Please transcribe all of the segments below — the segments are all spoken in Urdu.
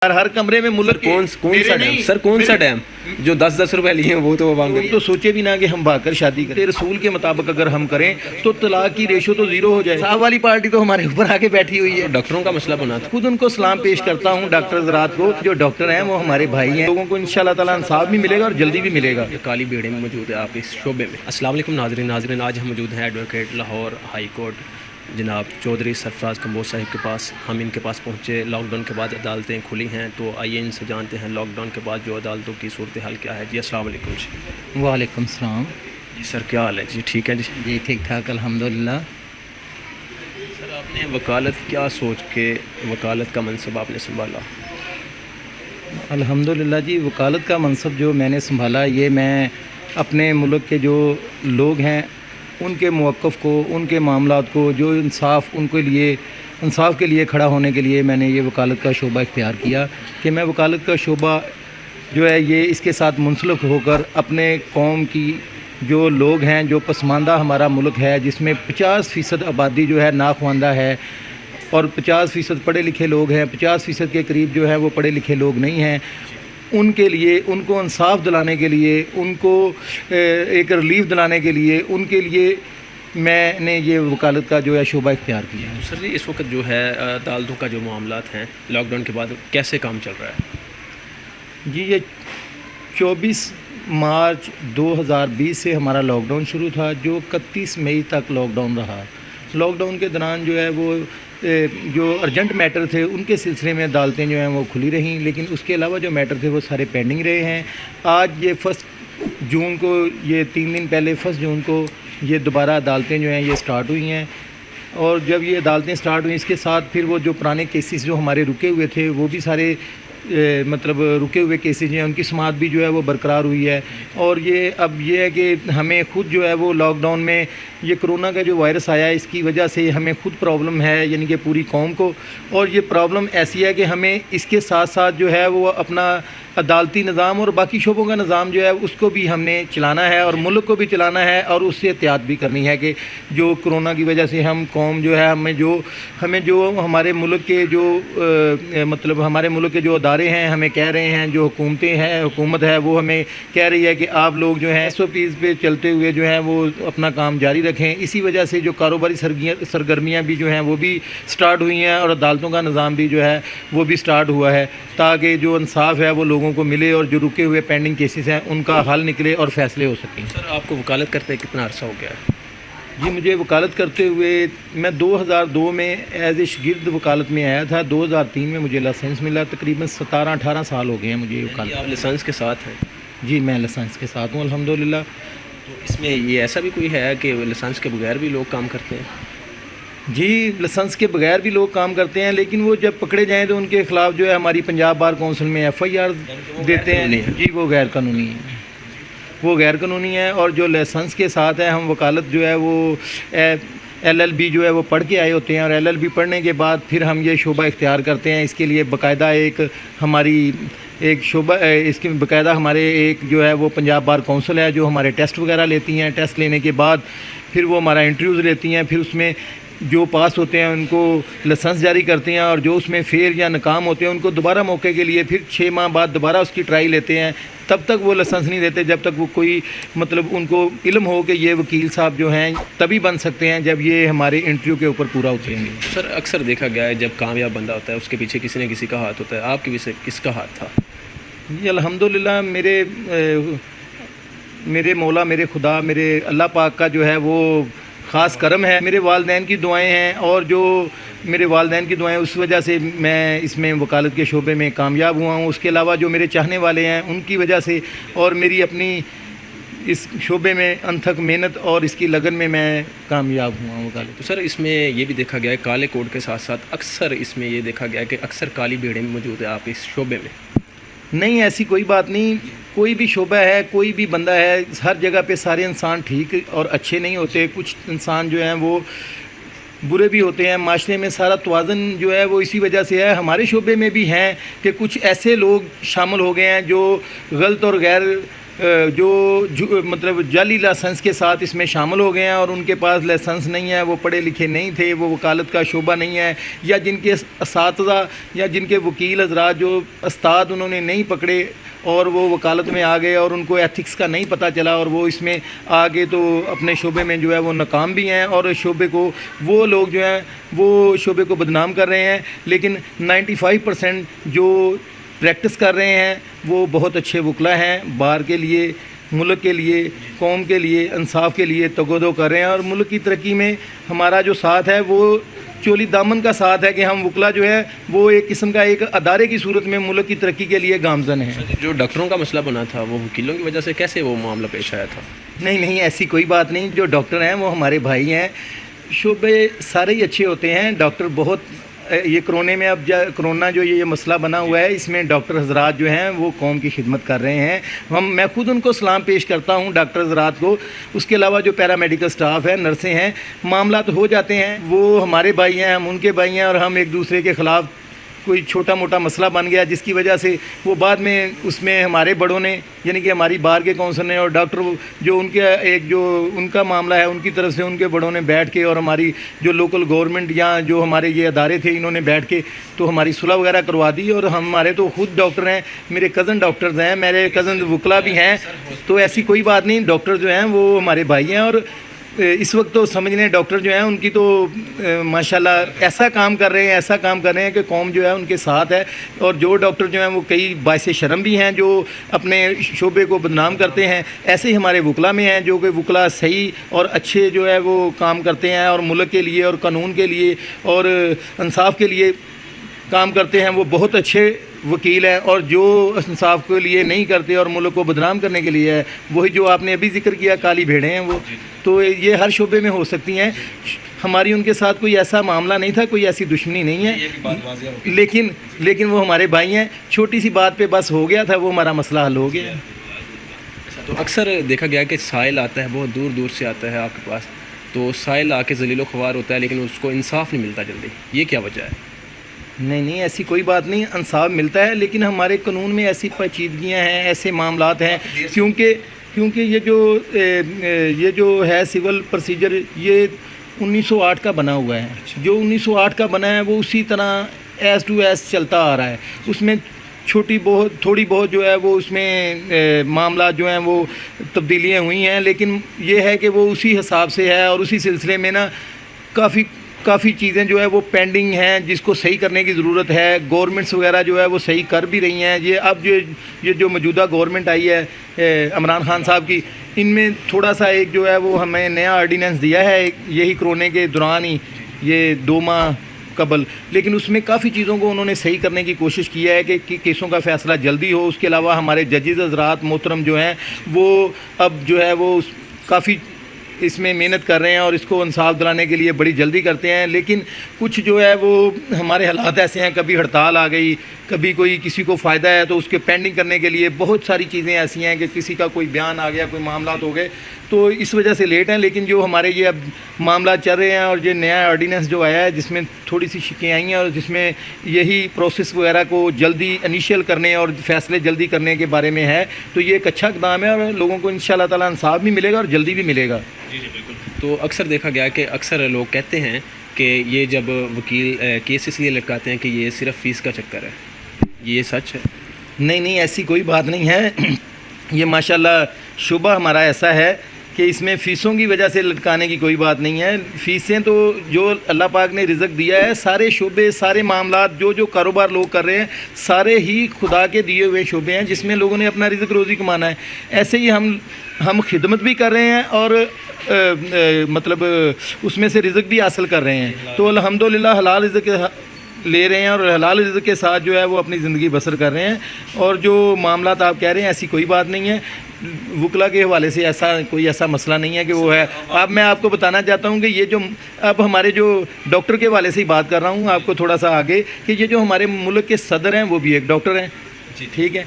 ہر کمرے میں ملک کون سا ڈیم سر، کون سا ڈیم جو 10 روپے لیے ہیں وہ تو تو سوچے بھی نہ کہ ہم بھاگ کر شادی کریں. رسول کے مطابق اگر ہم کریں تو طلاق کی ریشو تو زیرو ہو جائے. صاحب والی پارٹی تو ہمارے اوپر آ کے بیٹھی ہوئی ہے. ڈاکٹروں کا مسئلہ بنا تھا. خود ان کو سلام پیش کرتا ہوں ڈاکٹر حضرات کو. جو ڈاکٹر ہیں وہ ہمارے بھائی ہیں. لوگوں کو انشاءاللہ تعالی انصاف بھی ملے گا اور جلدی بھی ملے گا. کالی بیڑے میں موجود ہے آپ اس شعبے میں. السلام علیکم ناظرین، آج ہم موجود ہیں ایڈوکیٹ لاہور ہائی کورٹ جناب چودھری سرفراز کمبوج صاحب کے پاس. ہم ان کے پاس پہنچے. لاک ڈاؤن کے بعد عدالتیں کھلی ہیں، تو آئیے ان سے جانتے ہیں لاک ڈاؤن کے بعد جو عدالتوں کی صورتحال کیا ہے. جی السلام علیکم. جی وعلیکم السلام. جی سر کیا حال ہے؟ جی ٹھیک ہے. جی ٹھیک ٹھاک الحمدللہ. سر آپ نے وکالت کیا سوچ کے وکالت کا منصب آپ نے سنبھالا؟ الحمدللہ جی، وکالت کا منصب جو میں نے سنبھالا، یہ میں اپنے ملک کے جو لوگ ہیں ان کے موقف کو، ان کے معاملات کو، جو انصاف کے لیے کھڑا ہونے کے لیے میں نے یہ وکالت کا شعبہ اختیار کیا کہ میں وکالت کا شعبہ جو ہے یہ اس کے ساتھ منسلک ہو کر اپنے قوم کی جو لوگ ہیں، جو پسماندہ ہمارا ملک ہے جس میں 50% آبادی جو ہے ناخواندہ ہے اور 50% پڑھے لکھے لوگ ہیں، 50% کے قریب جو ہے وہ پڑھے لکھے لوگ نہیں ہیں، ان کے لیے، ان کو انصاف دلانے کے لیے، ان کو ایک ریلیف دلانے کے لیے، ان کے لیے میں نے یہ وکالت کا جو ہے شعبہ اختیار کیا. سر جی اس وقت جو ہے عدالتوں کا جو معاملات ہیں لاک ڈاؤن کے بعد کیسے کام چل رہا ہے؟ جی یہ 24 مارچ 2020 سے ہمارا لاک ڈاؤن شروع تھا، جو 31 مئی تک لاک ڈاؤن رہا. لاک ڈاؤن کے دوران جو ہے وہ جو ارجنٹ میٹر تھے ان کے سلسلے میں عدالتیں جو ہیں وہ کھلی رہیں، لیکن اس کے علاوہ جو میٹر تھے وہ سارے پینڈنگ رہے ہیں. آج یہ 1 جون کو، یہ 3 دن پہلے 1 جون کو یہ دوبارہ عدالتیں جو ہیں یہ سٹارٹ ہوئی ہیں. اور جب یہ عدالتیں سٹارٹ ہوئیں اس کے ساتھ پھر وہ جو پرانے کیسز جو ہمارے رکے ہوئے تھے وہ بھی سارے رکے ہوئے کیسز ہیں ان کی سماعت بھی جو ہے وہ برقرار ہوئی ہے. اور یہ اب یہ ہے کہ ہمیں خود جو ہے وہ لاک ڈاؤن میں یہ کرونا کا جو وائرس آیا ہے اس کی وجہ سے ہمیں خود پرابلم ہے، یعنی کہ پوری قوم کو. اور یہ پرابلم ایسی ہے کہ ہمیں اس کے ساتھ ساتھ جو ہے وہ اپنا عدالتی نظام اور باقی شعبوں کا نظام جو ہے اس کو بھی ہم نے چلانا ہے اور ملک کو بھی چلانا ہے اور اس سے احتیاط بھی کرنی ہے کہ جو کرونا کی وجہ سے ہم قوم جو ہے ہمیں جو ہمارے ملک کے جو ہمارے ملک کے جو ادارے ہیں ہمیں کہہ رہے ہیں، جو حکومت ہے وہ ہمیں کہہ رہی ہے کہ آپ لوگ جو ہیں SOPs پہ چلتے ہوئے جو ہیں وہ اپنا کام جاری رکھیں. اسی وجہ سے جو کاروباری سرگرمیاں بھی جو ہیں وہ بھی سٹارٹ ہوئی ہیں اور عدالتوں کا نظام بھی جو ہے وہ بھی سٹارٹ ہوا ہے تاکہ جو انصاف ہے وہ لوگوں کو ملے اور جو رکے ہوئے پینڈنگ کیسز ہیں ان کا حل نکلے اور فیصلے ہو سکیں. سر آپ کو وکالت کرتے کتنا عرصہ ہو گیا ہے؟ جی مجھے وکالت کرتے ہوئے میں 2002 میں ایز اے شاگرد وکالت میں آیا تھا. 2003 میں مجھے لائسنس ملا. تقریباً 17-18 سال ہو گئے ہیں مجھے وکالت. آپ لائسنس کے ساتھ ہیں؟ جی میں لائسنس کے ساتھ ہوں الحمدللہ. تو اس میں یہ ایسا بھی کوئی ہے کہ لائسنس کے بغیر بھی لوگ کام کرتے ہیں؟ جی لائسنس کے بغیر بھی لوگ کام کرتے ہیں، لیکن وہ جب پکڑے جائیں تو ان کے خلاف جو ہے ہماری پنجاب بار کونسل میں FIR دیتے ہیں. جی وہ غیر قانونی ہے، وہ غیر قانونی ہے. اور جو لائسنس کے ساتھ ہے ہم وکالت جو ہے وہ LLB جو ہے وہ پڑھ کے آئے ہوتے ہیں اور LLB پڑھنے کے بعد پھر ہم یہ شعبہ اختیار کرتے ہیں. اس کے لیے باقاعدہ ایک شعبہ، اس کے باقاعدہ ہمارے ایک جو ہے وہ پنجاب بار کونسل ہے جو ہمارے ٹیسٹ وغیرہ لیتی ہیں. ٹیسٹ لینے کے بعد پھر وہ ہمارا انٹرویوز لیتی ہیں، پھر اس میں جو پاس ہوتے ہیں ان کو لائسنس جاری کرتے ہیں اور جو اس میں فیل یا ناکام ہوتے ہیں ان کو دوبارہ موقع کے لیے پھر 6 ماہ بعد دوبارہ اس کی ٹرائی لیتے ہیں. تب تک وہ لائسنس نہیں دیتے جب تک وہ کوئی ان کو علم ہو کہ یہ وکیل صاحب جو ہیں تبھی بن سکتے ہیں جب یہ ہمارے انٹرویو کے اوپر پورا اتریں گے. سر اکثر دیکھا گیا ہے جب کامیاب بندہ ہوتا ہے اس کے پیچھے کسی نہ کسی کا ہاتھ ہوتا ہے. آپ کے پیچھے کس کا ہاتھ تھا؟ جی الحمدللہ میرے مولا، میرے خدا، میرے اللہ پاک کا جو ہے وہ خاص کرم ہے. میرے والدین کی دعائیں ہیں اور جو میرے والدین کی دعائیں اس وجہ سے میں اس میں وکالت کے شعبے میں کامیاب ہوا ہوں. اس کے علاوہ جو میرے چاہنے والے ہیں ان کی وجہ سے اور میری اپنی اس شعبے میں انتھک محنت اور اس کی لگن میں کامیاب ہوا ہوں وکالت. تو سر اس میں یہ بھی دیکھا گیا ہے کالے کوٹ کے ساتھ ساتھ اکثر اس میں یہ دیکھا گیا ہے کہ اکثر کالی بھیڑیں بھی موجود ہیں آپ اس شعبے میں. نہیں ایسی کوئی بات نہیں. کوئی بھی شعبہ ہے، کوئی بھی بندہ ہے، ہر جگہ پہ سارے انسان ٹھیک اور اچھے نہیں ہوتے. کچھ انسان جو ہیں وہ برے بھی ہوتے ہیں. معاشرے میں سارا توازن جو ہے وہ اسی وجہ سے ہے. ہمارے شعبے میں بھی ہیں کہ کچھ ایسے لوگ شامل ہو گئے ہیں جو غلط اور غیر مطلب جعلی لائسنس کے ساتھ اس میں شامل ہو گئے ہیں اور ان کے پاس لائسنس نہیں ہے، وہ پڑھے لکھے نہیں تھے، وہ وکالت کا شعبہ نہیں ہے، یا جن کے اساتذہ یا جن کے وکیل حضرات جو استاد انہوں نے نہیں پکڑے اور وہ وکالت میں آ گئے اور ان کو ایتھکس کا نہیں پتہ چلا اور وہ اس میں آگے تو اپنے شعبے میں جو ہے وہ ناکام بھی ہیں اور شعبے کو وہ لوگ جو ہیں وہ شعبے کو بدنام کر رہے ہیں، لیکن 95% جو پریکٹس کر رہے ہیں وہ بہت اچھے وکلا ہیں، بار کے لیے، ملک کے لیے، قوم کے لیے، انصاف کے لیے تگودو کر رہے ہیں، اور ملک کی ترقی میں ہمارا جو ساتھ ہے وہ چولی دامن کا ساتھ ہے کہ ہم وکلا جو ہے وہ ایک قسم کا ایک ادارے کی صورت میں ملک کی ترقی کے لیے گامزن ہیں۔ جو ڈاکٹروں کا مسئلہ بنا تھا وہ وکیلوں کی وجہ سے کیسے وہ معاملہ پیش آیا تھا؟ نہیں ایسی کوئی بات نہیں، جو ڈاکٹر ہیں وہ ہمارے بھائی ہیں، شعبے سارے ہی اچھے ہوتے ہیں، ڈاکٹر بہت یہ کرونے میں اب کرونا جو یہ مسئلہ بنا ہوا ہے اس میں ڈاکٹر حضرات جو ہیں وہ قوم کی خدمت کر رہے ہیں، میں خود ان کو سلام پیش کرتا ہوں ڈاکٹر حضرات کو، اس کے علاوہ جو پیرامیڈیکل سٹاف ہے، نرسیں ہیں، معاملات ہو جاتے ہیں، وہ ہمارے بھائی ہیں، ہم ان کے بھائی ہیں، اور ہم ایک دوسرے کے خلاف کوئی چھوٹا موٹا مسئلہ بن گیا جس کی وجہ سے وہ بعد میں اس میں ہمارے بڑوں نے یعنی کہ ہماری بار کے کونسل نے اور ڈاکٹر جو ان کے ایک جو ان کا معاملہ ہے ان کی طرف سے ان کے بڑوں نے بیٹھ کے اور ہماری جو لوکل گورنمنٹ یا جو ہمارے یہ ادارے تھے انہوں نے بیٹھ کے تو ہماری صلح وغیرہ کروا دی، اور ہمارے تو خود ڈاکٹر ہیں، میرے کزن ڈاکٹرز ہیں، میرے کزن وکلا بھی ہیں، تو ایسی کوئی بات نہیں، ڈاکٹر جو ہیں وہ ہمارے بھائی ہیں، اور اس وقت تو سمجھ لیں ڈاکٹر جو ہیں ان کی تو ماشاءاللہ ایسا کام کر رہے ہیں کہ قوم جو ہے ان کے ساتھ ہے، اور جو ڈاکٹر جو ہیں وہ کئی باعث شرم بھی ہیں جو اپنے شعبے کو بدنام کرتے ہیں، ایسے ہی ہمارے وکلا میں ہیں جو کہ وکلا صحیح اور اچھے جو ہے وہ کام کرتے ہیں اور ملک کے لیے اور قانون کے لیے اور انصاف کے لیے کام کرتے ہیں، وہ بہت اچھے وکیل ہیں، اور جو انصاف کے لیے نہیں کرتے اور ملک کو بدنام کرنے کے لیے ہے وہی جو آپ نے ابھی ذکر کیا کالی بھیڑیں ہیں، وہ تو یہ ہر شعبے میں ہو سکتی ہیں، ہماری ان کے ساتھ کوئی ایسا معاملہ نہیں تھا، کوئی ایسی دشمنی نہیں ہے، لیکن وہ ہمارے بھائی ہیں، چھوٹی سی بات پہ بس ہو گیا تھا، وہ ہمارا مسئلہ حل ہو گیا۔ تو اکثر دیکھا گیا کہ سائل آتا ہے، بہت دور دور سے آتا ہے آپ کے پاس، تو سائل آ کے ذلیل و خوار ہوتا ہے لیکن اس کو انصاف نہیں ملتا جلدی، یہ کیا وجہ ہے؟ نہیں ایسی کوئی بات نہیں، انصاف ملتا ہے، لیکن ہمارے قانون میں ایسی پیچیدگیاں ہیں، ایسے معاملات ہیں، کیونکہ یہ جو ہے سول پروسیجر یہ 1908 کا بنا ہوا ہے، جو 1908 کا بنا ہے وہ اسی طرح ایز ٹو ایز چلتا آ رہا ہے، اس میں تھوڑی بہت جو ہے وہ اس میں معاملات جو ہیں وہ تبدیلیاں ہوئی ہیں، لیکن یہ ہے کہ وہ اسی حساب سے ہے، اور اسی سلسلے میں نا کافی چیزیں جو ہے وہ پینڈنگ ہیں جس کو صحیح کرنے کی ضرورت ہے، گورنمنٹس وغیرہ جو ہے وہ صحیح کر بھی رہی ہیں، یہ جو موجودہ گورنمنٹ آئی ہے عمران خان صاحب کی، ان میں تھوڑا سا ایک جو ہے وہ ہمیں نیا آرڈیننس دیا ہے یہی کرونے کے دوران ہی، یہ 2 ماہ قبل، لیکن اس میں کافی چیزوں کو انہوں نے صحیح کرنے کی کوشش کی ہے کہ کیسوں کا فیصلہ جلدی ہو، اس کے علاوہ ہمارے ججز حضرات محترم جو ہیں وہ اب جو ہے وہ کافی اس میں محنت کر رہے ہیں اور اس کو انصاف دلانے کے لیے بڑی جلدی کرتے ہیں، لیکن کچھ جو ہے وہ ہمارے حالات ایسے ہیں، کبھی ہڑتال آ گئی، کبھی کوئی کسی کو فائدہ ہے تو اس کے پینڈنگ کرنے کے لیے بہت ساری چیزیں ایسی ہیں کہ کسی کا کوئی بیان آ گیا، کوئی معاملات ہو گئے تو اس وجہ سے لیٹ ہیں، لیکن جو ہمارے یہ اب معاملات چل رہے ہیں اور یہ نیا آرڈیننس جو آیا ہے جس میں تھوڑی سی شکیں آئی ہیں اور جس میں یہی پروسیس وغیرہ کو جلدی انیشیل کرنے اور فیصلے جلدی کرنے کے بارے میں ہے، تو یہ ایک اچھا اقدام ہے اور لوگوں کو انشاءاللہ تعالی انصاف بھی ملے گا اور جلدی بھی ملے گا۔ جی بالکل۔ تو اکثر دیکھا گیا کہ اکثر لوگ کہتے ہیں کہ یہ جب وکیل کیس اس لیے لٹکاتے ہیں کہ یہ صرف فیس کا چکر ہے، یہ سچ ہے؟ نہیں ایسی کوئی بات نہیں ہے، یہ ماشاءاللہ شعبہ ہمارا ایسا ہے کہ اس میں فیسوں کی وجہ سے لٹکانے کی کوئی بات نہیں ہے، فیسیں تو جو اللہ پاک نے رزق دیا ہے، سارے شعبے سارے معاملات جو کاروبار لوگ کر رہے ہیں سارے ہی خدا کے دیے ہوئے شعبے ہیں جس میں لوگوں نے اپنا رزق روزی کمانا ہے، ایسے ہی ہم خدمت بھی کر رہے ہیں اور مطلب اس میں سے رزق بھی حاصل کر رہے ہیں، تو الحمدللہ حلال رزق لے رہے ہیں اور حلال رزق کے ساتھ جو ہے وہ اپنی زندگی بسر کر رہے ہیں، اور جو معاملات آپ کہہ رہے ہیں ایسی کوئی بات نہیں ہے، وکلا کے حوالے سے کوئی ایسا مسئلہ نہیں ہے کہ وہ ہے۔ اب میں آپ کو بتانا چاہتا ہوں کہ یہ جو اب ہمارے جو ڈاکٹر کے حوالے سے ہی بات کر رہا ہوں آپ کو تھوڑا سا آگے، کہ یہ جو ہمارے ملک کے صدر ہیں وہ بھی ایک ڈاکٹر ہیں، ٹھیک ہے،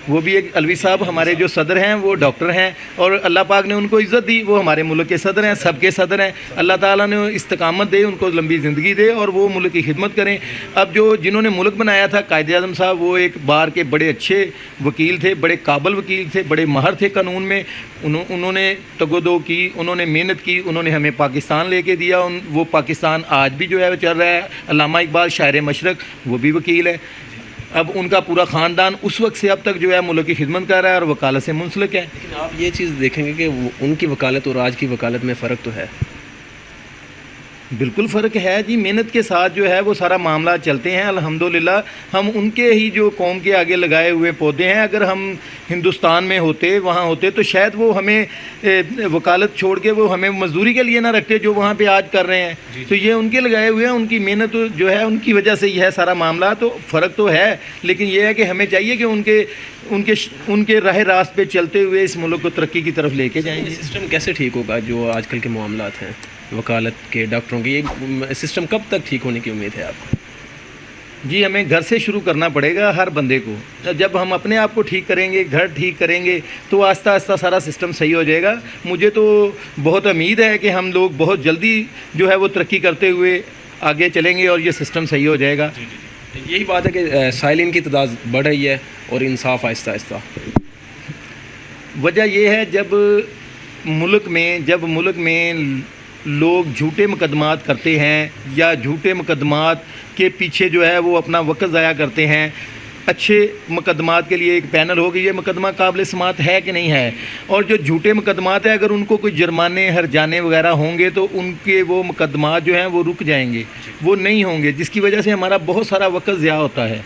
وہ بھی ایک الوی صاحب ہمارے جو صدر ہیں وہ ڈاکٹر ہیں اور اللہ پاک نے ان کو عزت دی, وہ ہمارے ملک کے صدر ہیں, سب کے صدر ہیں. اللہ تعالیٰ نے استقامت دے, ان کو لمبی زندگی دے اور وہ ملک کی خدمت کریں. اب جو جنہوں نے ملک بنایا تھا قائد اعظم صاحب, وہ ایک بار کے بڑے اچھے وکیل تھے, بڑے قابل وکیل تھے, بڑے ماہر تھے قانون میں. انہوں نے تگودو کی, انہوں نے محنت کی, انہوں نے ہمیں پاکستان لے کے دیا. وہ پاکستان آج بھی جو ہے وہ چل رہا ہے. علامہ اقبال شاعر مشرق وہ بھی وکیل ہے. اب ان کا پورا خاندان اس وقت سے اب تک جو ہے ملک کی خدمت کر رہا ہے اور وکالت سے منسلک ہے. لیکن آپ یہ چیز دیکھیں گے کہ ان کی وکالت اور آج کی وکالت میں فرق تو ہے. بالکل فرق ہے جی. محنت کے ساتھ جو ہے وہ سارا معاملہ چلتے ہیں الحمدللہ. ہم ان کے ہی جو قوم کے آگے لگائے ہوئے پودے ہیں. اگر ہم ہندوستان میں ہوتے, وہاں ہوتے, تو شاید وہ ہمیں وکالت چھوڑ کے وہ ہمیں مزدوری کے لیے نہ رکھتے جو وہاں پہ آج کر رہے ہیں. تو یہ ان کے لگائے ہوئے ہیں, ان کی محنت جو ہے ان کی وجہ سے یہ ہے سارا معاملہ. تو فرق تو ہے, لیکن یہ ہے کہ ہمیں چاہیے کہ ان کے راہ راست پہ چلتے ہوئے اس ملک کو ترقی کی طرف لے کے جائیں گے. سسٹم کیسے ٹھیک ہوگا جو آج کل کے معاملات ہیں وکالت کے, ڈاکٹروں کے, یہ سسٹم کب تک ٹھیک ہونے کی امید ہے آپ کو؟ جی ہمیں گھر سے شروع کرنا پڑے گا ہر بندے کو. جب ہم اپنے آپ کو ٹھیک کریں گے, گھر ٹھیک کریں گے, تو آہستہ آہستہ سارا سسٹم صحیح ہو جائے گا. مجھے تو بہت امید ہے کہ ہم لوگ بہت جلدی جو ہے وہ ترقی کرتے ہوئے آگے چلیں گے اور یہ سسٹم صحیح ہو جائے گا. یہی بات ہے کہ سائلین کی تعداد بڑھ رہی ہے اور انصاف آہستہ آہستہ. وجہ یہ ہے جب ملک میں لوگ جھوٹے مقدمات کرتے ہیں یا جھوٹے مقدمات کے پیچھے جو ہے وہ اپنا وقت ضائع کرتے ہیں. اچھے مقدمات کے لیے ایک پینل ہو کہ یہ مقدمہ قابل سماعت ہے کہ نہیں ہے, اور جو جھوٹے مقدمات ہیں اگر ان کو کوئی جرمانے ہرجانے وغیرہ ہوں گے تو ان کے وہ مقدمات جو ہیں وہ رک جائیں گے, وہ نہیں ہوں گے, جس کی وجہ سے ہمارا بہت سارا وقت ضیاع ہوتا ہے.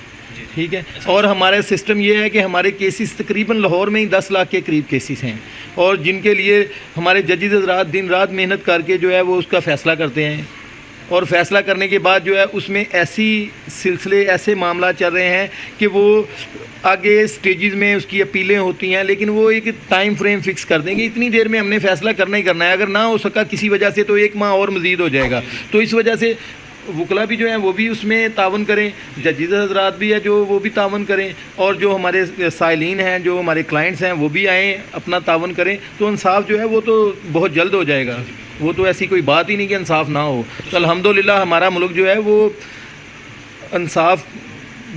ٹھیک ہے. اور ہمارا سسٹم یہ ہے کہ ہمارے کیسز تقریباً لاہور میں ہی 10 لاکھ کے قریب کیسز ہیں, اور جن کے لیے ہمارے ججز حضرات دن رات محنت کر کے جو ہے وہ اس کا فیصلہ کرتے ہیں, اور فیصلہ کرنے کے بعد جو ہے اس میں ایسے معاملات چل رہے ہیں کہ وہ آگے سٹیجز میں اس کی اپیلیں ہوتی ہیں, لیکن وہ ایک ٹائم فریم فکس کر دیں گے اتنی دیر میں ہم نے فیصلہ کرنا ہی کرنا ہے. اگر نہ ہو سکا کسی وجہ سے تو 1 ماہ اور مزید ہو جائے گا. تو اس وجہ سے وکلا بھی جو ہیں وہ بھی اس میں تعاون کریں, ججز حضرات بھی ہے جو وہ بھی تعاون کریں, اور جو ہمارے سائلین ہیں, جو ہمارے کلائنٹس ہیں, وہ بھی آئیں اپنا تعاون کریں. تو انصاف جو ہے وہ تو بہت جلد ہو جائے گا. وہ تو ایسی کوئی بات ہی نہیں کہ انصاف نہ ہو. تو الحمدللہ ہمارا ملک جو ہے وہ انصاف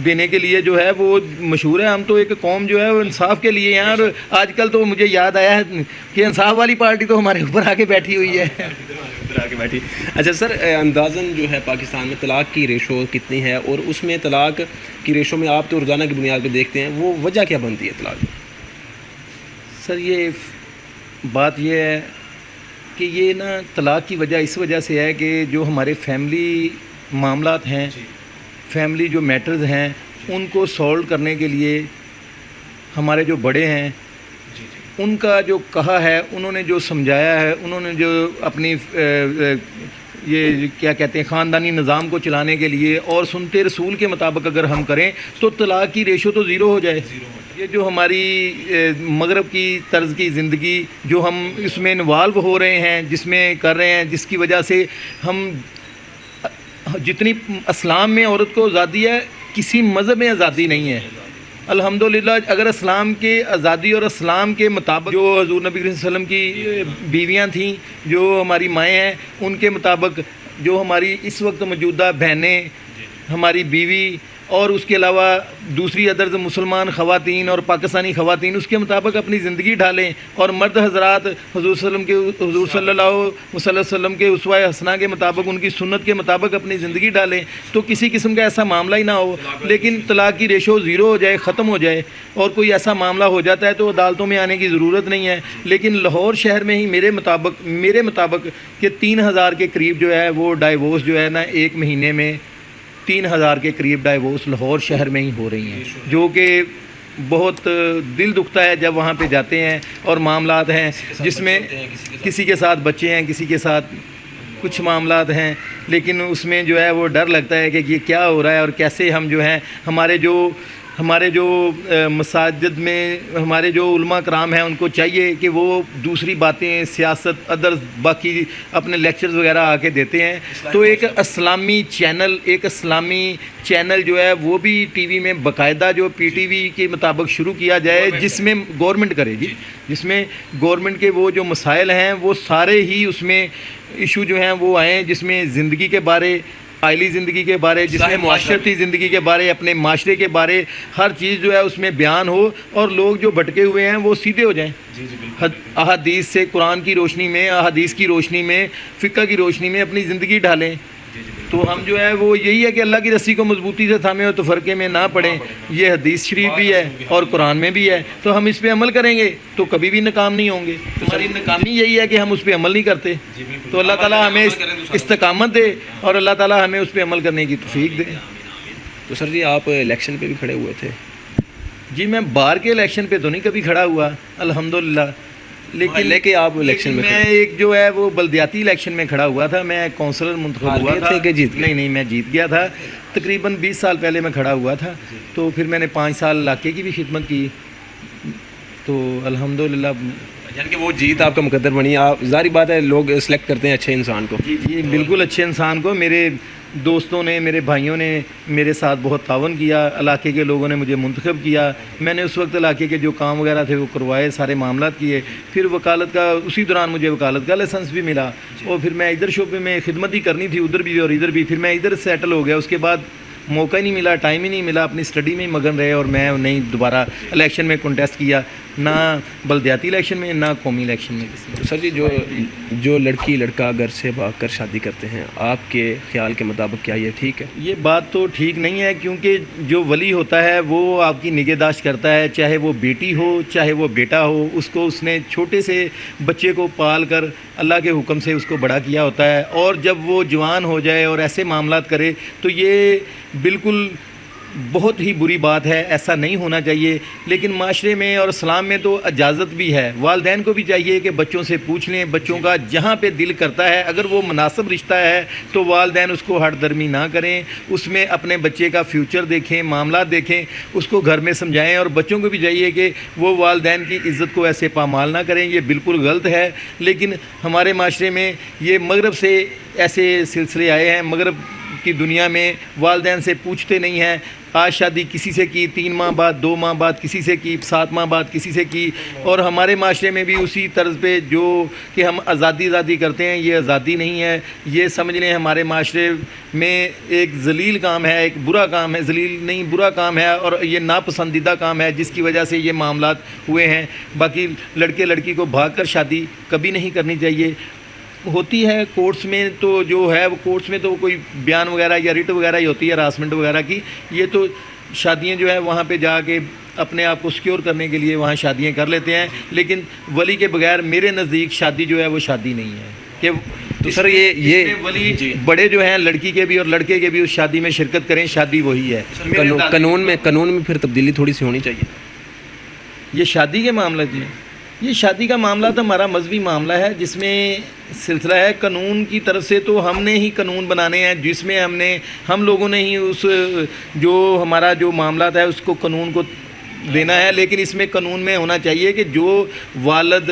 دینے کے لیے جو ہے وہ مشہور ہے. ہم تو ایک قوم جو ہے وہ انصاف کے لیے ہیں, اور آج کل تو مجھے یاد آیا ہے کہ انصاف والی پارٹی تو ہمارے اوپر آ کے بیٹھی ہوئی ہے. اچھا سر, اندازاً جو ہے پاکستان میں طلاق کی ریشو کتنی ہے, اور اس میں طلاق کی ریشو میں آپ تو روزانہ کی بنیاد پہ دیکھتے ہیں, وہ وجہ کیا بنتی ہے طلاق؟ سر یہ بات یہ ہے کہ یہ نا طلاق کی وجہ اس وجہ سے ہے کہ جو ہمارے فیملی معاملات ہیں, فیملی جو میٹرز ہیں, ان کو سولو کرنے کے لیے ہمارے جو بڑے ہیں ان کا جو کہا ہے, انہوں نے جو سمجھایا ہے, انہوں نے جو اپنی یہ کیا کہتے ہیں خاندانی نظام کو چلانے کے لیے اور سنتے رسول کے مطابق اگر ہم کریں تو طلاق کی ریشو تو 0 ہو جائے. یہ جو ہماری مغرب کی طرز کی زندگی جو ہم اس میں انوالو ہو رہے ہیں, جس میں کر رہے ہیں, جس کی وجہ سے ہم جتنی اسلام میں عورت کو آزادی ہے کسی مذہب میں آزادی نہیں ہے. الحمدللہ اگر اسلام کے آزادی اور اسلام کے مطابق جو حضور نبی صلی اللہ علیہ وسلم کی بیویاں تھیں, جو ہماری مائیں ہیں, ان کے مطابق جو ہماری اس وقت موجودہ بہنیں, ہماری بیوی اور اس کے علاوہ دوسری ادرز مسلمان خواتین اور پاکستانی خواتین اس کے مطابق اپنی زندگی ڈھالیں, اور مرد حضرات حضور صلی اللہ علیہ وسلم کے اسوہ حسنہ کے مطابق ان کی سنت کے مطابق اپنی زندگی ڈالیں, تو کسی قسم کا ایسا معاملہ ہی نہ ہو. لیکن طلاق کی ریشو 0 ہو جائے, ختم ہو جائے, اور کوئی ایسا معاملہ ہو جاتا ہے تو عدالتوں میں آنے کی ضرورت نہیں ہے. لیکن لاہور شہر میں ہی میرے مطابق کہ 3000 کے قریب جو ہے وہ ڈائیورس جو ہے نا 1 مہینے میں 3000 کے قریب ڈائیورس لاہور شہر میں ہی ہو رہی ہیں, جو کہ بہت دل دکھتا ہے جب وہاں پہ جاتے ہیں. اور معاملات ہیں جس میں کسی کے ساتھ بچے ہیں, کسی کے ساتھ کچھ معاملات ہیں, لیکن اس میں جو ہے وہ ڈر لگتا ہے کہ یہ کیا ہو رہا ہے اور کیسے ہم جو ہیں ہمارے جو ہمارے جو مساجد میں ہمارے جو علماء کرام ہیں ان کو چاہیے کہ وہ دوسری باتیں سیاست ادرس باقی اپنے لیکچرز وغیرہ آ کے دیتے ہیں، تو ایک اسلامی چینل جو ہے وہ بھی ٹی وی میں باقاعدہ جو پی ٹی وی کے مطابق شروع کیا جائے، جس میں گورنمنٹ کرے جی، جس میں گورنمنٹ کے وہ جو مسائل ہیں وہ سارے ہی اس میں ایشو جو ہیں وہ آئیں، جس میں زندگی کے بارے، عائلی زندگی کے بارے، جس میں معاشرتی زندگی کے بارے، اپنے معاشرے کے بارے ہر چیز جو ہے اس میں بیان ہو، اور لوگ جو بھٹکے ہوئے ہیں وہ سیدھے ہو جائیں احادیث سے، قرآن کی روشنی میں، احادیث کی روشنی میں، فقہ کی روشنی میں اپنی زندگی ڈھالیں۔ تو ہم جو ہے وہ یہی ہے کہ اللہ کی رسی کو مضبوطی سے تھامیں اور تفرقے میں نہ پڑیں، یہ حدیث شریف بھی ہے اور قرآن میں بھی ہے، تو ہم اس پہ عمل کریں گے تو کبھی بھی ناکام نہیں ہوں گے۔ ہماری ناکامی یہی ہے کہ ہم اس پہ عمل نہیں کرتے، تو اللہ تعالیٰ ہمیں استقامت دے اور اللہ تعالیٰ ہمیں اس پہ عمل کرنے کی توفیق دے۔ تو سر جی آپ الیکشن پہ بھی کھڑے ہوئے تھے؟ جی میں باہر کے الیکشن پہ تو نہیں کبھی کھڑا ہوا الحمدللہ، لیکن آپ الیکشن میں میں ایک جو ہے وہ بلدیاتی الیکشن میں کھڑا ہوا تھا، میں کونسلر منتخب ہوا تھا کہ جیت گئے؟ نہیں میں جیت گیا تھا، تقریباً 20 سال پہلے میں کھڑا ہوا تھا، تو پھر میں نے 5 سال علاقے کی بھی خدمت کی، تو الحمدللہ یعنی کہ وہ جیت آپ کا مقدر بنی۔ آپ ظاہری بات ہے لوگ سلیکٹ کرتے ہیں اچھے انسان کو۔ جی بالکل اچھے انسان کو۔ میرے دوستوں نے، میرے بھائیوں نے میرے ساتھ بہت تعاون کیا، علاقے کے لوگوں نے مجھے منتخب کیا، میں نے اس وقت علاقے کے جو کام وغیرہ تھے وہ کروائے، سارے معاملات کیے، پھر وکالت کا اسی دوران مجھے وکالت کا لائسنس بھی ملا، اور پھر میں ادھر شعبے میں خدمت ہی کرنی تھی، ادھر بھی اور ادھر بھی، پھر میں ادھر سیٹل ہو گیا۔ اس کے بعد موقع ہی نہیں ملا، ٹائم ہی نہیں ملا، اپنی اسٹڈی میں ہی مگن رہے، اور میں نہیں دوبارہ الیکشن میں کنٹیسٹ کیا، نہ بلدیاتی الیکشن میں نہ قومی الیکشن میں کسی میں۔ سر جی جو لڑکی لڑکا گھر سے بھاگ کر شادی کرتے ہیں، آپ کے خیال کے مطابق کیا یہ ٹھیک ہے؟ یہ بات تو ٹھیک نہیں ہے، کیونکہ جو ولی ہوتا ہے وہ آپ کی نگہداشت کرتا ہے، چاہے وہ بیٹی ہو چاہے وہ بیٹا ہو، اس کو اس نے چھوٹے سے بچے کو پال کر اللہ کے حکم سے اس کو بڑا کیا ہوتا ہے، اور جب وہ جوان ہو جائے اور ایسے معاملات کرے تو یہ بالکل بہت ہی بری بات ہے، ایسا نہیں ہونا چاہیے۔ لیکن معاشرے میں اور اسلام میں تو اجازت بھی ہے، والدین کو بھی چاہیے کہ بچوں سے پوچھ لیں، بچوں کا جہاں پہ دل کرتا ہے، اگر وہ مناسب رشتہ ہے تو والدین اس کو ہٹ درمی نہ کریں، اس میں اپنے بچے کا فیوچر دیکھیں، معاملات دیکھیں، اس کو گھر میں سمجھائیں، اور بچوں کو بھی چاہیے کہ وہ والدین کی عزت کو ایسے پامال نہ کریں، یہ بالکل غلط ہے۔ لیکن ہمارے معاشرے میں یہ مغرب سے ایسے سلسلے آئے ہیں، مغرب کی دنیا میں والدین سے پوچھتے نہیں ہیں، آج شادی کسی سے کی، 3 ماہ بعد 2 ماہ بعد کسی سے کی، 7 ماہ بعد کسی سے کی، اور ہمارے معاشرے میں بھی اسی طرز پہ جو کہ ہم آزادی کرتے ہیں، یہ آزادی نہیں ہے، یہ سمجھ لیں ہمارے معاشرے میں ایک ذلیل کام ہے، ایک برا کام ہے، ذلیل نہیں برا کام ہے، اور یہ ناپسندیدہ کام ہے جس کی وجہ سے یہ معاملات ہوئے ہیں۔ باقی لڑکے لڑکی کو بھاگ کر شادی کبھی نہیں کرنی چاہیے، ہوتی ہے کورٹس میں، تو جو ہے وہ کورٹس میں تو کوئی بیان وغیرہ یا ریٹ وغیرہ ہی ہوتی ہے ہراسمنٹ وغیرہ کی، یہ تو شادیاں جو ہے وہاں پہ جا کے اپنے آپ کو سیکیور کرنے کے لیے وہاں شادیاں کر لیتے ہیں، لیکن ولی کے بغیر میرے نزدیک شادی جو ہے وہ شادی نہیں ہے۔ کہ تو سر یہ ولی بڑے جو ہیں لڑکی کے بھی اور لڑکے کے بھی اس شادی میں شرکت کریں، شادی وہی ہے۔ قانون میں پھر تبدیلی تھوڑی سی ہونی چاہیے۔ یہ شادی کے معاملات میں، یہ شادی کا معاملہ تو ہمارا مذہبی معاملہ ہے، جس میں سلسلہ ہے قانون کی طرف سے، تو ہم نے ہی قانون بنانے ہیں، جس میں ہم لوگوں نے ہی اس جو ہمارا جو معاملات ہے اس کو قانون کو دینا ہے۔ لیکن اس میں قانون میں ہونا چاہیے کہ جو والد،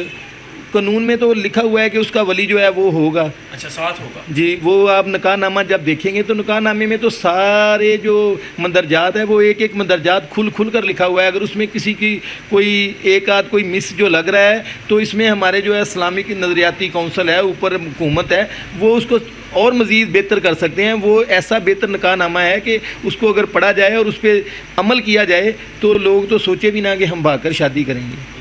قانون میں تو لکھا ہوا ہے کہ اس کا ولی جو ہے وہ ہوگا، اچھا ساتھ ہوگا جی، وہ آپ نکاح نامہ جب دیکھیں گے تو نکاح نامے میں تو سارے جو مندرجات ہیں وہ ایک ایک مندرجات کھل کر لکھا ہوا ہے۔ اگر اس میں کسی کی کوئی ایک آدھ کوئی مس جو لگ رہا ہے تو اس میں ہمارے جو ہے اسلامک نظریاتی کونسل ہے، اوپر حکومت ہے، وہ اس کو اور مزید بہتر کر سکتے ہیں۔ وہ ایسا بہتر نکاح نامہ ہے کہ اس کو اگر پڑھا جائے اور اس پہ عمل کیا جائے تو لوگ تو سوچے بھی نہ کہ ہم بھاگ کر شادی کریں گے۔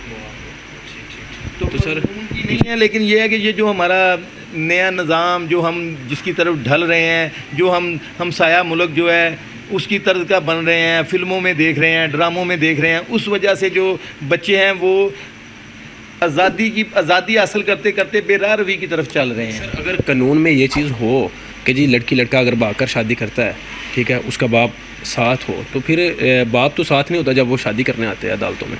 تو سر کی نہیں ہے، لیکن یہ ہے کہ یہ جو ہمارا نیا نظام جو ہم جس کی طرف ڈھل رہے ہیں، جو ہم سایہ ملک جو ہے اس کی طرز کا بن رہے ہیں، فلموں میں دیکھ رہے ہیں، ڈراموں میں دیکھ رہے ہیں، اس وجہ سے جو بچے ہیں وہ آزادی حاصل کرتے کرتے بے راہ روی کی طرف چل رہے ہیں۔ اگر قانون میں یہ چیز ہو کہ جی لڑکی لڑکا اگر بھاگ کر شادی کرتا ہے، ٹھیک ہے، اس کا باپ ساتھ ہو، تو پھر باپ تو ساتھ نہیں ہوتا جب وہ شادی کرنے آتے ہیں عدالتوں میں۔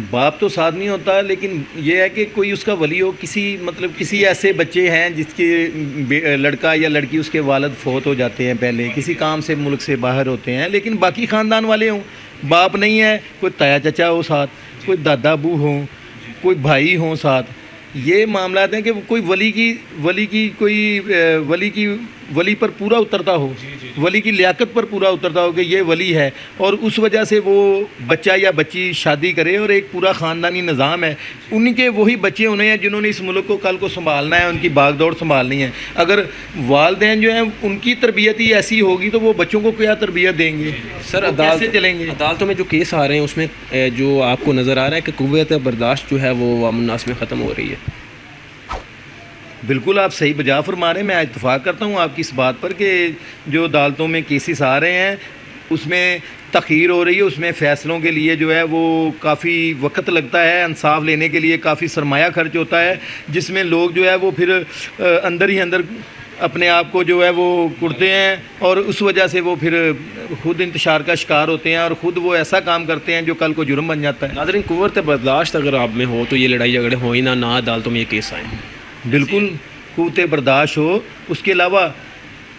باپ تو ساتھ نہیں ہوتا، لیکن یہ ہے کہ کوئی اس کا ولی ہو، کسی ایسے بچے ہیں جس کے لڑکا یا لڑکی اس کے والد فوت ہو جاتے ہیں، پہلے کسی کام سے ملک سے باہر ہوتے ہیں، لیکن باقی خاندان والے ہوں، باپ نہیں ہے، کوئی تایا چچا ہو ساتھ، کوئی دادا ابو ہوں، کوئی بھائی ہوں ساتھ. یہ معاملات ہیں کہ کوئی ولی پر پورا اترتا ہو، ولی کی لیاقت پر پورا اترتا ہو کہ یہ ولی ہے، اور اس وجہ سے وہ بچہ یا بچی شادی کرے، اور ایک پورا خاندانی نظام ہے. ان کے وہی بچے ہونے ہیں جنہوں نے اس ملک کو کل کو سنبھالنا ہے، ان کی باغ دوڑ سنبھالنی ہے. اگر والدین جو ہیں ان کی تربیت ہی ایسی ہوگی تو وہ بچوں کو کیا تربیت دیں گے؟ سر کیسے چلیں گے؟ عدالتوں میں جو کیس آ رہے ہیں اس میں جو آپ کو نظر آ رہا ہے کہ قوت برداشت جو ہے وہ عوام الناس میں ختم ہو رہی ہے. بالکل آپ صحیح بجا فرما رہے ہیں. میں اتفاق کرتا ہوں آپ کی اس بات پر کہ جو عدالتوں میں کیسز آ رہے ہیں اس میں تاخیر ہو رہی ہے، اس میں فیصلوں کے لیے جو ہے وہ کافی وقت لگتا ہے، انصاف لینے کے لیے کافی سرمایہ خرچ ہوتا ہے، جس میں لوگ جو ہے وہ پھر اندر ہی اندر اپنے آپ کو جو ہے وہ کڑتے ہیں، اور اس وجہ سے وہ پھر خود انتشار کا شکار ہوتے ہیں، اور خود وہ ایسا کام کرتے ہیں جو کل کو جرم بن جاتا ہے. ناظرین، قوت برداشت اگر آپ میں ہو تو یہ لڑائی جھگڑے ہوں ہی نہ عدالتوں میں یہ کیس آئیں. بالکل قوت برداشت ہو. اس کے علاوہ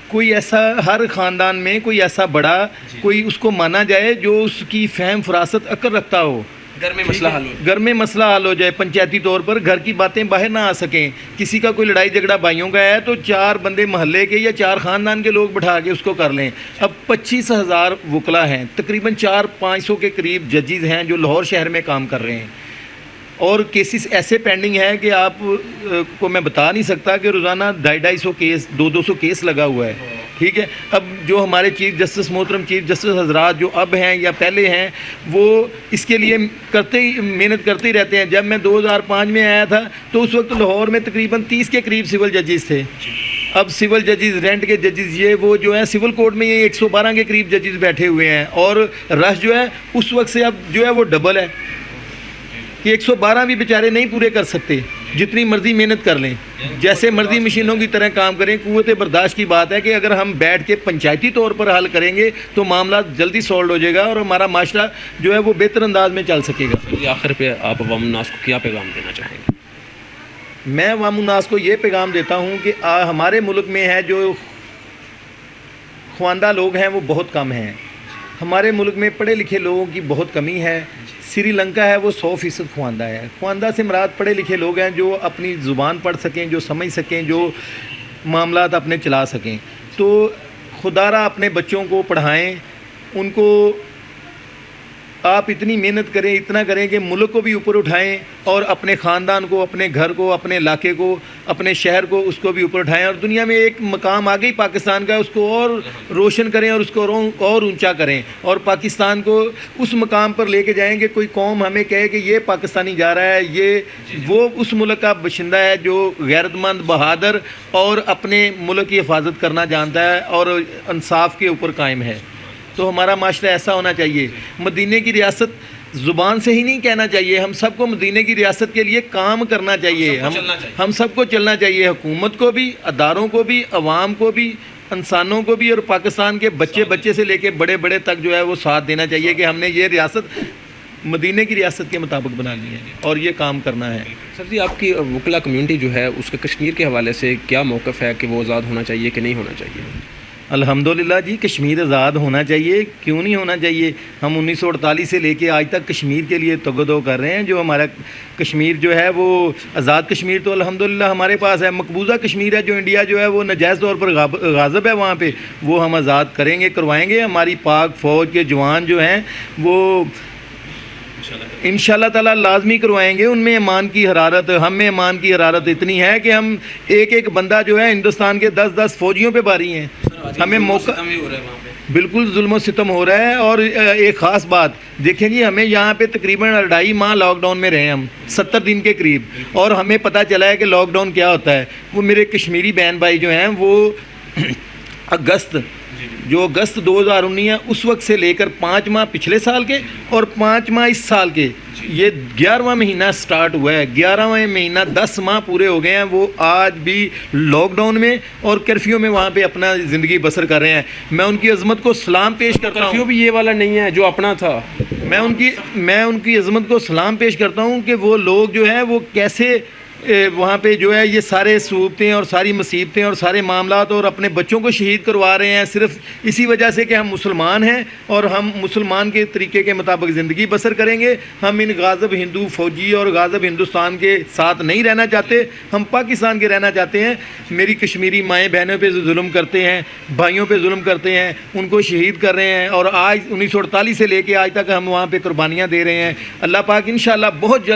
کوئی ایسا ہر خاندان میں کوئی ایسا بڑا کوئی اس کو مانا جائے جو اس کی فہم فراست عقل رکھتا ہو. گھر میں مسئلہ حل ہو، گھر میں مسئلہ حل ہو جائے، پنچایتی طور پر گھر کی باتیں باہر نہ آ سکیں. کسی کا کوئی لڑائی جھگڑا بھائیوں کا ہے تو 4 بندے محلے کے یا 4 خاندان کے لوگ بٹھا کے اس کو کر لیں. اب 25,000 وکلا ہیں، تقریباً 400-500 کے قریب ججز ہیں جو لاہور شہر میں کام کر رہے ہیں، اور کیسز ایسے پینڈنگ ہیں کہ آپ کو میں بتا نہیں سکتا کہ روزانہ 250 کیس 200 کیس لگا ہوا ہے. ٹھیک ہے. اب جو ہمارے چیف جسٹس محترم چیف جسٹس حضرات جو اب ہیں یا پہلے ہیں، وہ اس کے لیے محنت کرتے ہی رہتے ہیں. جب میں 2005 میں آیا تھا تو اس وقت لاہور میں تقریباً 30 کے قریب سول ججز تھے. اب سول ججز، رینٹ کے ججز، یہ وہ جو ہیں سول کورٹ میں یہ 112 کے قریب ججز بیٹھے ہوئے ہیں، اور رش جو ہے اس وقت سے اب جو ہے وہ ڈبل ہے کہ 112 بھی بیچارے نہیں پورے کر سکتے، جتنی مرضی محنت کر لیں، جیسے مرضی مشینوں کی طرح کام کریں. قوت برداشت کی بات ہے کہ اگر ہم بیٹھ کے پنچایتی طور پر حل کریں گے تو معاملات جلدی سالو ہو جائے گا، اور ہمارا معاشرہ جو ہے وہ بہتر انداز میں چل سکے گا. آخر پہ آپ عوام الناس کو کیا پیغام دینا چاہیں گے؟ میں عوام الناس کو یہ پیغام دیتا ہوں کہ ہمارے ملک میں ہے جو خواندہ لوگ ہیں وہ بہت کم ہیں. ہمارے ملک میں پڑھے لکھے لوگوں کی بہت کمی ہے. سری لنکا ہے وہ 100% خواندہ ہے. خواندہ سے مراد پڑھے لکھے لوگ ہیں جو اپنی زبان پڑھ سکیں، جو سمجھ سکیں، جو معاملات اپنے چلا سکیں. تو خدا را اپنے بچوں کو پڑھائیں، ان کو آپ اتنی محنت کریں، اتنا کریں کہ ملک کو بھی اوپر اٹھائیں، اور اپنے خاندان کو، اپنے گھر کو، اپنے علاقے کو، اپنے شہر کو، اس کو بھی اوپر اٹھائیں، اور دنیا میں ایک مقام آگے ہی پاکستان کا ہے اس کو اور روشن کریں، اور اس کو اور اونچا کریں، اور پاکستان کو اس مقام پر لے کے جائیں کہ کوئی قوم ہمیں کہے کہ یہ پاکستانی جا رہا ہے، یہ وہ اس ملک کا باشندہ ہے جو غیرت مند، بہادر اور اپنے ملک کی حفاظت کرنا جانتا ہے اور انصاف کے اوپر قائم ہے. تو ہمارا معاشرہ ایسا ہونا چاہیے. مدینے کی ریاست زبان سے ہی نہیں کہنا چاہیے، ہم سب کو مدینے کی ریاست کے لیے کام کرنا چاہیے. ہم سب کو چلنا چاہیے، حکومت کو بھی، اداروں کو بھی، عوام کو بھی، انسانوں کو بھی، اور پاکستان کے بچے سے لے کے بڑے تک جو ہے وہ ساتھ دینا چاہیے کہ ہم نے یہ ریاست مدینے کی ریاست کے مطابق بنانی ہے اور یہ کام کرنا ہے. سر جی، آپ کی وکلا کمیونٹی جو ہے اس کے کشمیر کے حوالے سے کیا موقف ہے کہ وہ آزاد ہونا چاہیے کہ نہیں ہونا چاہیے؟ الحمدللہ جی، کشمیر آزاد ہونا چاہیے. کیوں نہیں ہونا چاہیے؟ ہم 1948 سے لے کے آج تک کشمیر کے لیے تگودو کر رہے ہیں. جو ہمارا کشمیر جو ہے وہ آزاد کشمیر تو الحمدللہ ہمارے پاس ہے. مقبوضہ کشمیر ہے جو انڈیا جو ہے وہ ناجائز طور پر غاصب ہے وہاں پہ، وہ ہم آزاد کریں گے، کروائیں گے. ہماری پاک فوج کے جوان جو ہیں وہ انشاءاللہ تعالیٰ لازمی کروائیں گے. ان میں ایمان کی حرارت، ہم میں ایمان کی حرارت اتنی ہے کہ ہم ایک بندہ جو ہے ہندوستان کے 10 فوجیوں پہ باری ہیں. ہمیں موقع بالکل ظلم و ستم ہو رہا ہے. اور ایک خاص بات دیکھیں جی، ہمیں یہاں پہ تقریباً 2.5 ماہ لاک ڈاؤن میں رہے ہم، 70 دن کے قریب، اور ہمیں پتہ چلا ہے کہ لاک ڈاؤن کیا ہوتا ہے. وہ میرے کشمیری بہن بھائی جو ہیں وہ اگست 2019 ہے اس وقت سے لے کر 5 ماہ پچھلے سال کے اور 5 ماہ اس سال کے، یہ 11واں مہینہ سٹارٹ ہوا ہے. 11واں مہینہ 10 ماہ پورے ہو گئے ہیں. وہ آج بھی لاک ڈاؤن میں اور کرفیو میں وہاں پہ اپنا زندگی بسر کر رہے ہیں. میں ان کی عظمت کو سلام پیش کرتا ہوں. کرفیو بھی یہ والا نہیں ہے جو اپنا تھا، میں ان کی عظمت کو سلام پیش کرتا ہوں کہ وہ لوگ جو ہیں وہ کیسے وہاں پہ جو ہے یہ سارے صعوبتیں اور ساری مصیبتیں اور سارے معاملات اور اپنے بچوں کو شہید کروا رہے ہیں صرف اسی وجہ سے کہ ہم مسلمان ہیں اور ہم مسلمان کے طریقے کے مطابق زندگی بسر کریں گے. ہم ان غاضب ہندو فوجی اور غاضب ہندوستان کے ساتھ نہیں رہنا چاہتے, ہم پاکستان کے رہنا چاہتے ہیں. میری کشمیری مائیں بہنوں پہ ظلم کرتے ہیں, بھائیوں پہ ظلم کرتے ہیں, ان کو شہید کر رہے ہیں اور آج 1948 سے لے کے آج تک ہم وہاں پہ قربانیاں دے رہے ہیں. اللہ پاک انشاءاللہ بہت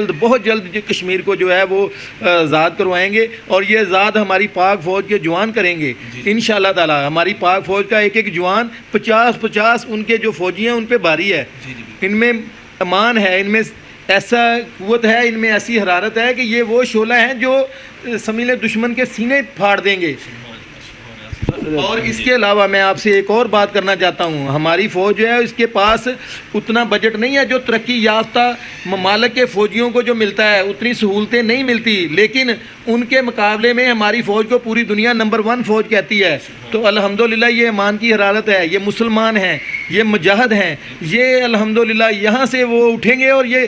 جلد کشمیر کو جو ہے وہ آزاد کروائیں گے اور یہ آزاد ہماری پاک فوج کے جوان کریں گے انشاءاللہ تعالی. ہماری پاک فوج کا ایک جوان 50 ان کے جو فوجی ہیں ان پہ بھاری ہے. ان میں ایمان ہے, ان میں ایسا قوت ہے, ان میں ایسی حرارت ہے کہ یہ وہ شعلہ ہیں جو سمجھ لیں دشمن کے سینے پھاڑ دیں گے. اور اس کے علاوہ میں آپ سے ایک اور بات کرنا چاہتا ہوں. ہماری فوج جو ہے اس کے پاس اتنا بجٹ نہیں ہے جو ترقی یافتہ ممالک کے فوجیوں کو جو ملتا ہے, اتنی سہولتیں نہیں ملتی, لیکن ان کے مقابلے میں ہماری فوج کو پوری دنیا نمبر 1 فوج کہتی ہے. تو الحمدللہ یہ ایمان کی حرارت ہے, یہ مسلمان ہیں, یہ مجاہد ہیں, یہ الحمدللہ یہاں سے وہ اٹھیں گے اور یہ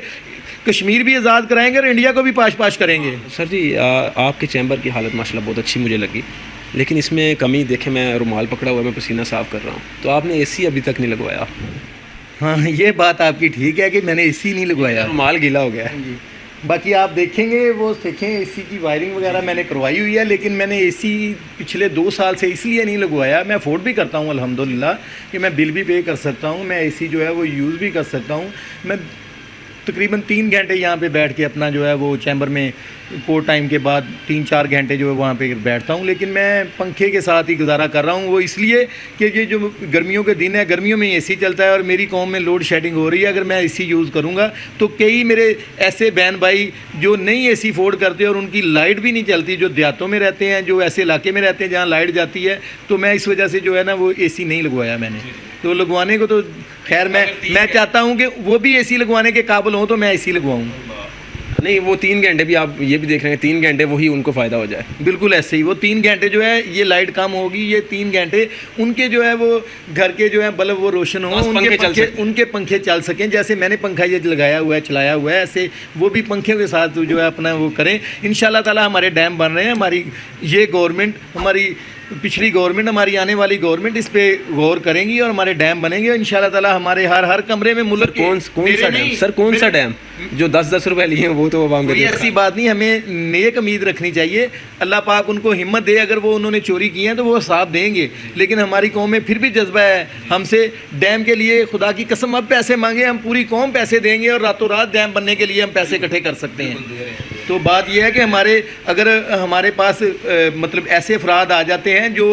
کشمیر بھی آزاد کرائیں گے اور انڈیا کو بھی پاش کریں گے. سر جی آپ کے چیمبر کی حالت ماشاءاللہ بہت اچھی مجھے لگی, لیکن اس میں کمی دیکھیں, میں رومال پکڑا ہوا ہے, میں پسینہ صاف کر رہا ہوں, تو آپ نے اے سی ابھی تک نہیں لگوایا. ہاں یہ بات آپ کی ٹھیک ہے کہ میں نے اے سی نہیں لگوایا, رومال گیلا ہو گیا ہے. باقی آپ دیکھیں گے وہ دیکھیں اے سی کی وائرنگ وغیرہ میں نے کروائی ہوئی ہے, لیکن میں نے اے سی پچھلے 2 سال سے اس لیے نہیں لگوایا. میں افورڈ بھی کرتا ہوں الحمدللہ کہ میں بل بھی پے کر سکتا ہوں, میں اے سی جو ہے وہ یوز بھی کر سکتا ہوں. میں تقریباً 3 گھنٹے یہاں پہ بیٹھ کے اپنا جو ہے وہ چیمبر میں کورٹ ٹائم کے بعد 3-4 گھنٹے جو ہے وہاں پہ بیٹھتا ہوں, لیکن میں پنکھے کے ساتھ ہی گزارا کر رہا ہوں. وہ اس لیے کہ یہ جو گرمیوں کے دن ہے, گرمیوں میں اے سی چلتا ہے اور میری قوم میں لوڈ شیڈنگ ہو رہی ہے. اگر میں اے سی یوز کروں گا تو کئی میرے ایسے بہن بھائی جو نہیں اے سی افورڈ کرتے اور ان کی لائٹ بھی نہیں چلتی, جو دیہاتوں میں رہتے ہیں, جو ایسے علاقے میں رہتے ہیں جہاں لائٹ جاتی ہے, تو میں اس وجہ سے جو ہے نا وہ اے سی نہیں لگوایا میں نے. تو لگوانے کو تو خیر میں چاہتا ہوں کہ وہ بھی اے سی لگوانے کے قابل ہوں تو میں اے سی لگواؤں. نہیں وہ 3 گھنٹے بھی آپ یہ بھی دیکھ رہے ہیں, 3 گھنٹے وہی ان کو فائدہ ہو جائے. بالکل ایسے ہی وہ 3 گھنٹے جو ہے یہ لائٹ کم ہوگی, یہ 3 گھنٹے ان کے جو ہے وہ گھر کے جو ہے بلب وہ روشن ہوں, ان کے پنکھے چل سکیں. جیسے میں نے پنکھا یہ لگایا ہوا ہے, چلایا ہوا ہے, ایسے وہ بھی پنکھے کے ساتھ جو ہے اپنا وہ کریں. انشاءاللہ تعالی ہمارے ڈیم بن رہے ہیں. ہماری یہ گورنمنٹ, ہماری پچھلی گورنمنٹ, ہماری آنے والی گورنمنٹ اس پہ غور کریں گی اور ہمارے ڈیم بنیں گے انشاءاللہ تعالی. ہمارے ہر کمرے میں ملک کون سا ڈیم سر, کون سا ڈیم جو 10 روپے لیے ہیں وہ تو عوام کے ایسی بات نہیں. ہمیں نیک امید رکھنی چاہیے. اللہ پاک ان کو ہمت دے, اگر وہ انہوں نے چوری کی ہیں تو وہ حساب دیں گے, لیکن ہماری قوم میں پھر بھی جذبہ ہے. ہم سے ڈیم کے لیے خدا کی قسم اب پیسے مانگے, ہم پوری قوم پیسے دیں گے اور راتوں رات ڈیم بننے کے لیے ہم پیسے اکٹھے کر سکتے ہیں. تو بات یہ ہے کہ اگر ہمارے پاس مطلب ایسے افراد آ جاتے ہیں جو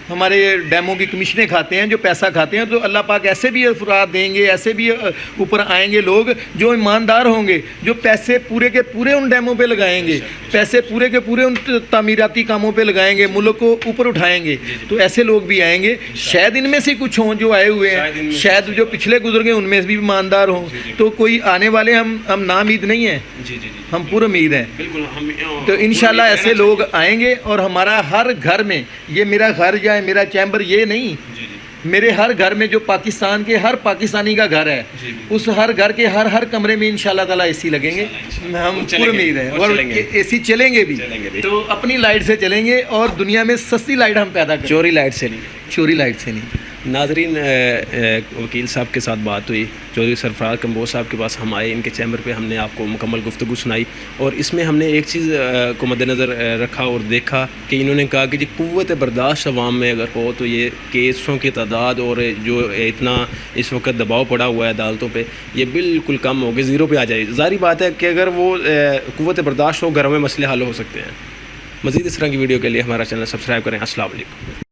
ہمارے ڈیموں کی کمیشنیں کھاتے ہیں, جو پیسہ کھاتے ہیں, تو اللہ پاک ایسے بھی افراد دیں گے, ایسے بھی اوپر آئیں گے لوگ جو ایماندار ہوں گے, جو پیسے پورے کے پورے ان ڈیموں پہ لگائیں گے, پیسے پورے کے پورے ان تعمیراتی کاموں پہ لگائیں گے, ملک کو اوپر اٹھائیں گے. تو ایسے لوگ بھی آئیں گے. شاید ان میں سے کچھ ہوں جو آئے ہوئے ہیں, شاید جو پچھلے گزر گئے ان میں بھی ایماندار ہوں. تو کوئی آنے والے ہم نامید نہیں ہیں, ہم پورا امید ہیں. تو انشاءاللہ ایسے لوگ آئیں گے اور ہمارا ہر گھر میں, یہ میرا گھر یا میرا چیمبر یہ نہیں, میرے ہر گھر میں جو پاکستان کے ہر پاکستانی کا گھر ہے, اس ہر گھر کے ہر کمرے میں انشاءاللہ تعالی اے سی لگیں گے. ہم پورا امید ہے اور اے سی چلیں گے بھی, تو اپنی لائٹ سے چلیں گے اور دنیا میں سستی لائٹ ہم پیدا کریں, چوری لائٹ سے نہیں, چوری لائٹ سے نہیں. ناظرین وکیل صاحب کے ساتھ بات ہوئی, چودھری سرفراز کمبوج صاحب کے پاس ہم آئے, ان کے چیمبر پہ ہم نے آپ کو مکمل گفتگو سنائی, اور اس میں ہم نے ایک چیز کو مد نظر رکھا اور دیکھا کہ انہوں نے کہا کہ جی قوت برداشت عوام میں اگر ہو تو یہ کیسوں کی تعداد اور جو اتنا اس وقت دباؤ پڑا ہوا ہے عدالتوں پہ, یہ بالکل کم ہو کے 0 پہ آ جائے. ظاہری بات ہے کہ اگر وہ قوت برداشت ہو, گھروں میں مسئلے حل ہو سکتے ہیں. مزید اس طرح کی ویڈیو کے لیے ہمارا چینل سبسکرائب کریں. السلام علیکم.